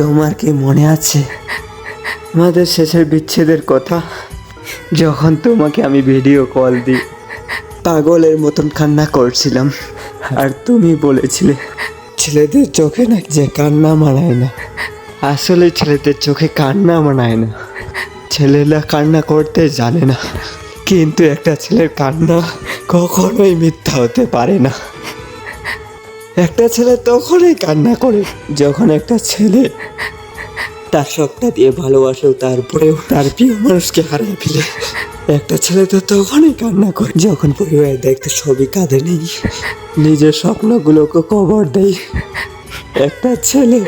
তোমার কি মনে আছে আমাদের শেষের বিচ্ছেদের কথা? যখন তোমাকে আমি ভিডিও কল দিই পাগলের মতন কান্না করছিলাম, আর তুমি বলেছিলে ছেলেদের চোখে না যে কান্না মানায় না। আসলে ছেলেদের চোখে কান্না মানায় না, ছেলেরা কান্না করতে জানে না। কিন্তু একটা ছেলের কান্না কখনোই মিথ্যা হতে পারে না। একটা ছেলে তখনই কান্না করে যখন একটা ছেলে তার সবটা দিয়ে ভালোবাসেও তারপরেও তার প্রিয় মানুষকে হারিয়ে ফেলে। একটা ছেলে তো তখনই কান্না করে যখন পরিবার দেখতে সবই কাঁদে নেই, নিজের স্বপ্নগুলোকে কবর দেয়। একটা ছেলে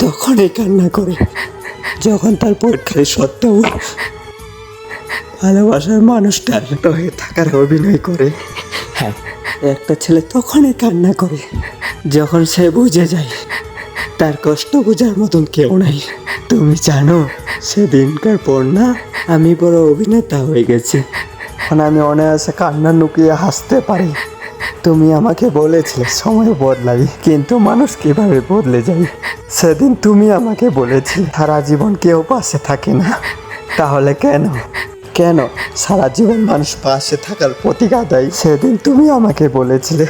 তখনই কান্না করে যখন তার পরীক্ষার সত্ত্বেও ভালোবাসার মানুষটার হয়ে থাকার অভিনয় করে। হ্যাঁ, একটা ছেলে তখনই কান্না করে যখন সে বুঝে যায় তার কষ্ট বোঝার মতন কেউ নাই। তুমি জানো সেদিনকার পর না আমি বড় অভিনেতা হয়ে গেছি। এখন আমি অনায়াসে কান্না লুকিয়ে হাসতে পারি। তুমি আমাকে বলেছিলে সময় বদলায়, কিন্তু মানুষ কিভাবে বদলে যায়। সেদিন তুমি আমাকে বলেছিলে সারা জীবন কেউ পাশে থাকে না। তাহলে কেন সারা জীবন মানুষ পাশে থাকার প্রতিজ্ঞা দেয়? সেদিন তুমি আমাকে বলেছিলে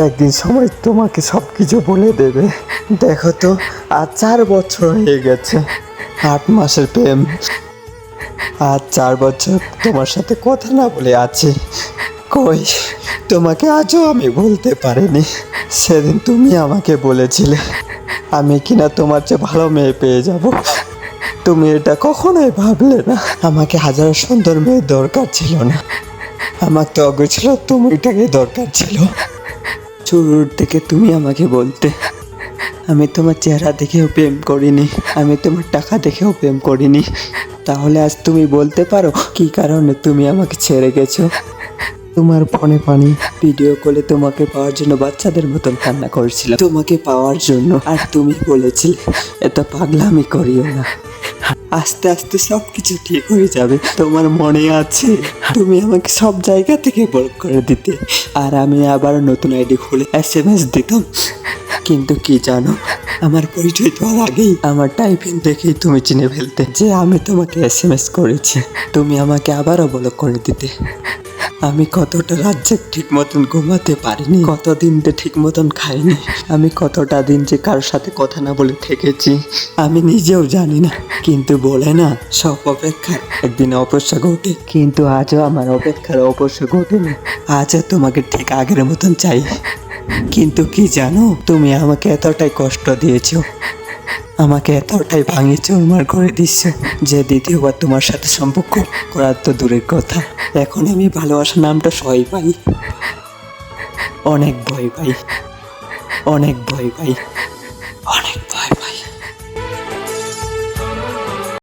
একদিন সময় তোমাকে সব কিছু বলে দেবে। দেখো তো আজ 4 বছর হয়ে গেছে, 8 মাসের প্রেম। আজ 4 বছর তোমার সাথে কথা না বলে আছি। কই তোমাকে আজও আমি বলতে পারিনি। সেদিন তুমি আমাকে বলেছিলে আমি কিনা তোমার চেয়ে ভালো মেয়ে পেয়ে যাব। তুমি এটা কখনোই ভাবলে না। আমাকে হাজারো সুন্দর মেয়ের দরকার ছিল না, আমার তো অগ্র ছিল তুমি এটাকে দরকার ছিল। শুরুর থেকে তুমি আমাকে বলতে আমি তোমার চেহারা দেখেও প্রেম করিনি, আমি তোমার টাকা দেখেও প্রেম করিনি। তাহলে আজ তুমি বলতে পারো কি কারণে তুমি আমাকে ছেড়ে গেছো? তোমার ফোনে পানি ভিডিও কলে তোমাকে পাওয়ার জন্য বাচ্চাদের মতন কান্না করেছিলাম, তোমাকে পাওয়ার জন্য। আর তুমি বলেছিলে এত পাগলামি করিও না, আস্তে আস্তে সব কিছু ঠিক হয়ে যাবে। তোমার মনে আছে তুমি আমাকে সব জায়গা থেকে ব্লক করে দিতে, আর আমি আবার নতুন আইডি খুলে SMS দিতাম। কিন্তু কি জানো, আমার পরিচয় দেওয়ার আগেই আমার টাইপিং দেখেই তুমি চিনে ফেলতে যে আমি তোমাকে SMS করেছি। তুমি আমাকে আবারও ব্লক করে দিতে। আমি কতটা রাজ্যে ঠিক মতন ঘুমাতে পারিনি, কতদিন যে ঠিক মতন খাইনি, আমি কতটা দিন যে কারোর সাথে কথা না বলে থেকেছি আমি নিজেও জানি না। কিন্তু বলে না সব অপেক্ষার একদিন অবশ্য ঘটে, কিন্তু আজও আমার অপেক্ষার অবশ্য ঘটেনি। আজও তোমাকে ঠিক আগের মতন চাই। কিন্তু কি জানো, তুমি আমাকে এতটাই কষ্ট দিয়েছো, আমাকে এতটাই ভাঙিয়ে চুরমার করে দিচ্ছ যে দ্বিতীয়বার তোমার সাথে সম্পর্ক করার তো দূরের কথা, এখন আমি ভালোবাসা নামটা সই পাই, অনেক ভয় পাই, অনেক ভয় পাই।